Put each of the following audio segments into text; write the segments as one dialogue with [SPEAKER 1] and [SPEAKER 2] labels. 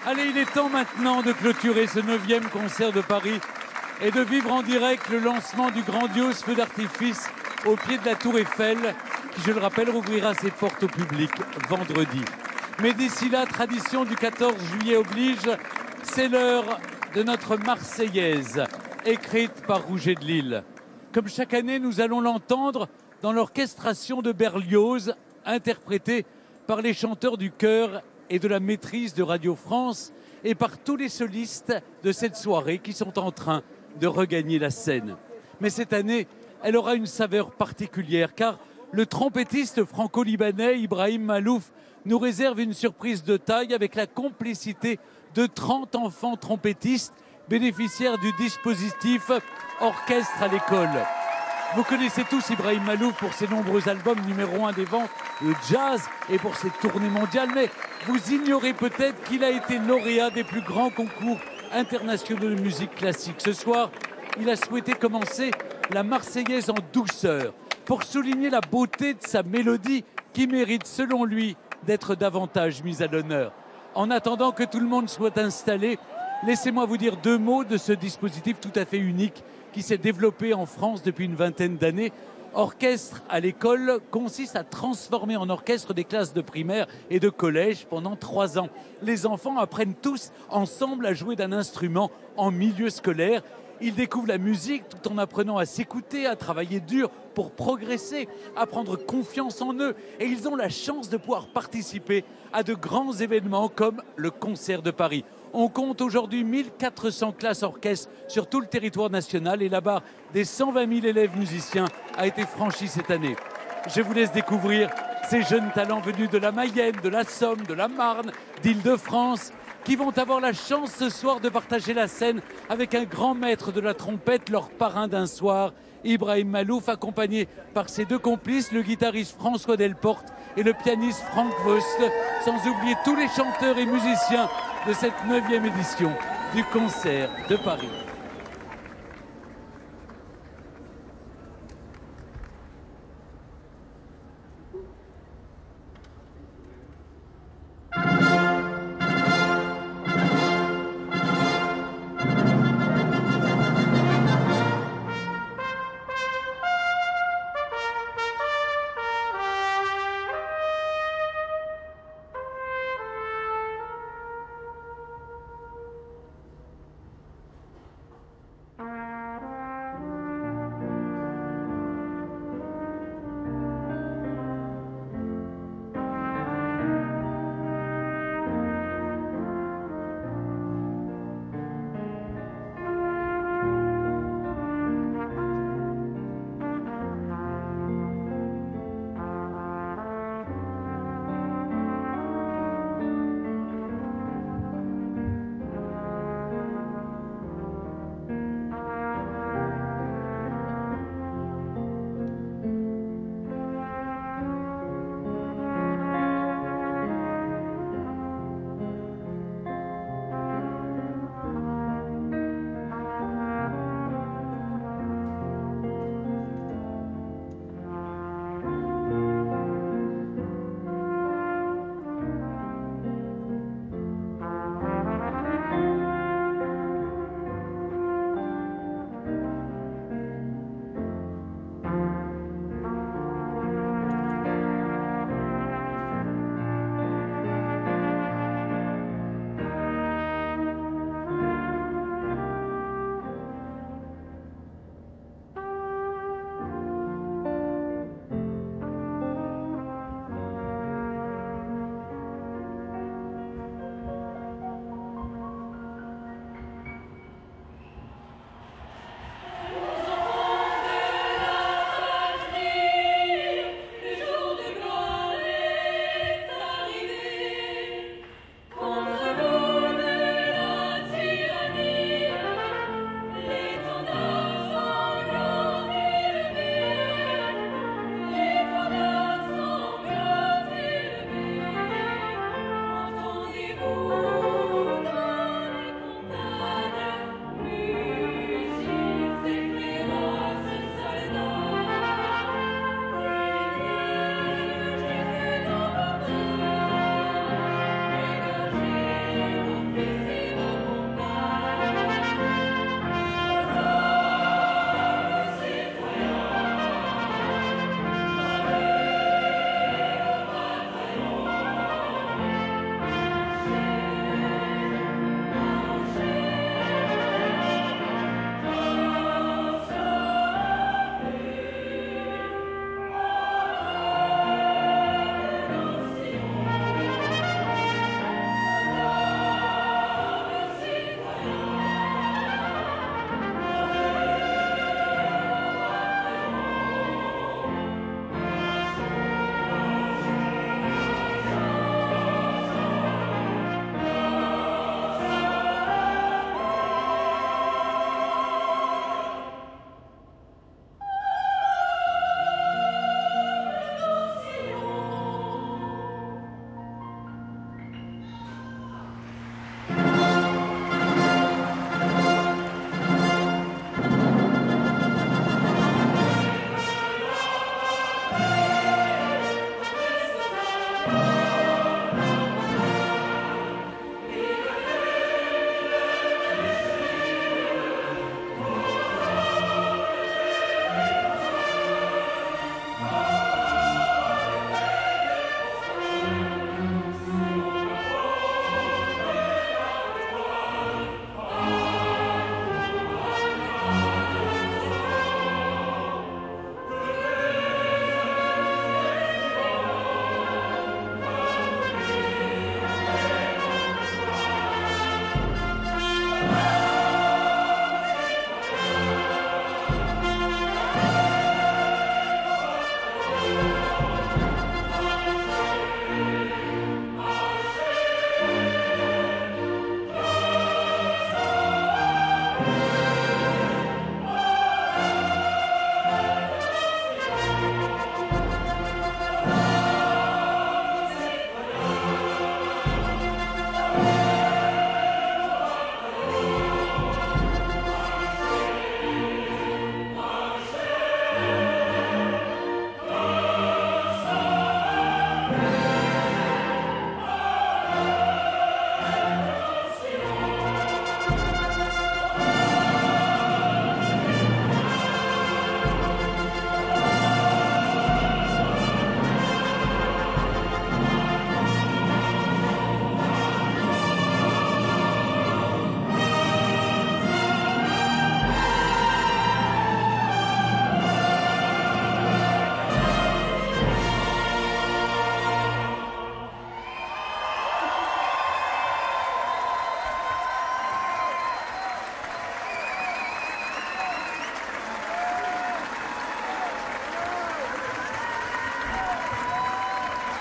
[SPEAKER 1] Allez, il est temps maintenant de clôturer ce 9e concert de Paris et de vivre en direct le lancement du grandiose feu d'artifice au pied de la Tour Eiffel, qui, je le rappelle, rouvrira ses portes au public vendredi. Mais d'ici là, tradition du 14 juillet oblige, c'est l'heure de notre Marseillaise, écrite par Rouget de Lille. Comme chaque année, nous allons l'entendre dans l'orchestration de Berlioz, interprétée par les chanteurs du chœur et de la maîtrise de Radio France et par tous les solistes de cette soirée qui sont en train de regagner la scène. Mais cette année, elle aura une saveur particulière car le trompettiste franco-libanais Ibrahim Malouf nous réserve une surprise de taille avec la complicité de 30 enfants trompettistes bénéficiaires du dispositif Orchestre à l'école. Vous connaissez tous Ibrahim Malouf pour ses nombreux albums numéro 1 des ventes, le jazz et pour ses tournées mondiales, mais vous ignorez peut-être qu'il a été lauréat des plus grands concours internationaux de musique classique. Ce soir, il a souhaité commencer la Marseillaise en douceur pour souligner la beauté de sa mélodie qui mérite, selon lui, d'être davantage mise à l'honneur. En attendant que tout le monde soit installé, laissez-moi vous dire deux mots de ce dispositif tout à fait unique qui s'est développé en France depuis une vingtaine d'années. Orchestre à l'école consiste à transformer en orchestre des classes de primaire et de collège pendant 3 ans. Les enfants apprennent tous ensemble à jouer d'un instrument en milieu scolaire. Ils découvrent la musique tout en apprenant à s'écouter, à travailler dur pour progresser, à prendre confiance en eux. Et ils ont la chance de pouvoir participer à de grands événements comme le Concert de Paris. On compte aujourd'hui 1400 classes orchestres sur tout le territoire national et la barre des 120 000 élèves musiciens a été franchie cette année. Je vous laisse découvrir ces jeunes talents venus de la Mayenne, de la Somme, de la Marne, d'Île-de-France, qui vont avoir la chance ce soir de partager la scène avec un grand maître de la trompette, leur parrain d'un soir, Ibrahim Malouf, accompagné par ses deux complices, le guitariste François Delporte et le pianiste Franck Vost, sans oublier tous les chanteurs et musiciens de cette 9e édition du Concert de Paris.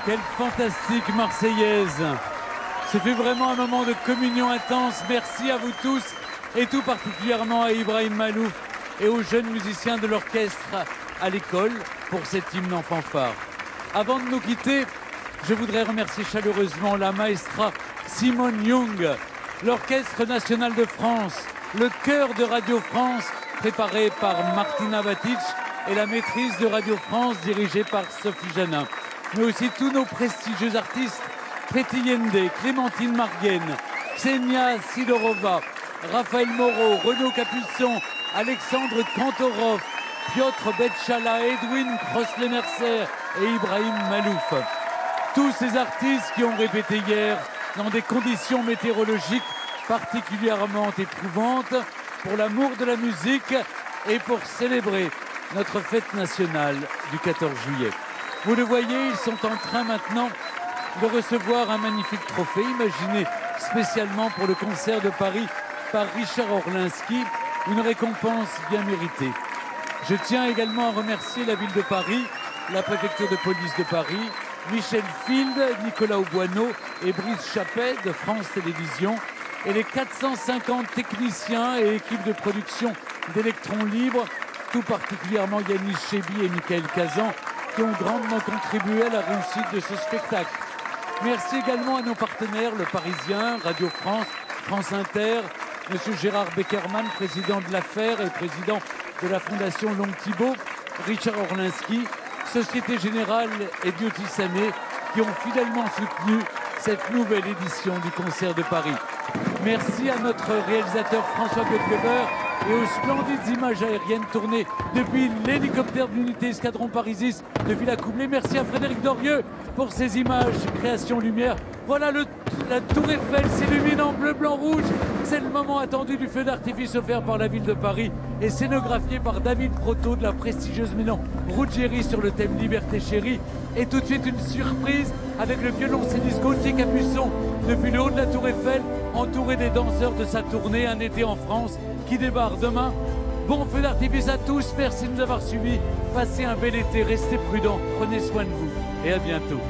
[SPEAKER 1] Quelle fantastique Marseillaise! Ce fut vraiment un moment de communion intense. Merci à vous tous et tout particulièrement à Ibrahim Malouf et aux jeunes musiciens de l'orchestre à l'école pour cet hymne en fanfare. Avant de nous quitter, je voudrais remercier chaleureusement la maestra Simone Young, l'Orchestre national de France, le chœur de Radio France préparé par Martina Vatic et la maîtrise de Radio France dirigée par Sophie Janin, mais aussi tous nos prestigieux artistes Preti Yende, Clémentine Marguenne, Ksenia Sidorova, Raphaël Moreau, Renaud Capuçon, Alexandre Kantorov, Piotr Betchala, Edwin Crossley-Mercer et Ibrahim Malouf. Tous ces artistes qui ont répété hier dans des conditions météorologiques particulièrement éprouvantes pour l'amour de la musique et pour célébrer notre fête nationale du 14 juillet. Vous le voyez, ils sont en train maintenant de recevoir un magnifique trophée imaginé spécialement pour le concert de Paris par Richard Orlinski, une récompense bien méritée. Je tiens également à remercier la ville de Paris, la préfecture de police de Paris, Michel Field, Nicolas Auboineau et Brice Chappet de France Télévisions et les 450 techniciens et équipes de production d'Electron Libre, tout particulièrement Yannis Chebi et Michael Kazan, qui ont grandement contribué à la réussite de ce spectacle. Merci également à nos partenaires, Le Parisien, Radio France, France Inter, Monsieur Gérard Beckerman, président de l'Affaire et président de la Fondation Long Thibault, Richard Orlinski, Société Générale et Biotissané, qui ont fidèlement soutenu cette nouvelle édition du Concert de Paris. Merci à notre réalisateur François Gottgeber et aux splendides images aériennes tournées depuis l'hélicoptère de l'unité Escadron Parisis de Villacoublay. Merci à Frédéric Dorieux pour ces images, création lumière. Voilà, la tour Eiffel s'illumine en bleu, blanc, rouge. C'est le moment attendu du feu d'artifice offert par la ville de Paris et scénographié par David Proto de la prestigieuse Milan Ruggieri sur le thème Liberté chérie. Et tout de suite une surprise avec le violoncelliste Gauthier Capuçon depuis le haut de la tour Eiffel, entouré des danseurs de sa tournée Un été en France qui débarque demain. Bon feu d'artifice à tous, merci de nous avoir suivis. Passez un bel été, restez prudents, prenez soin de vous et à bientôt.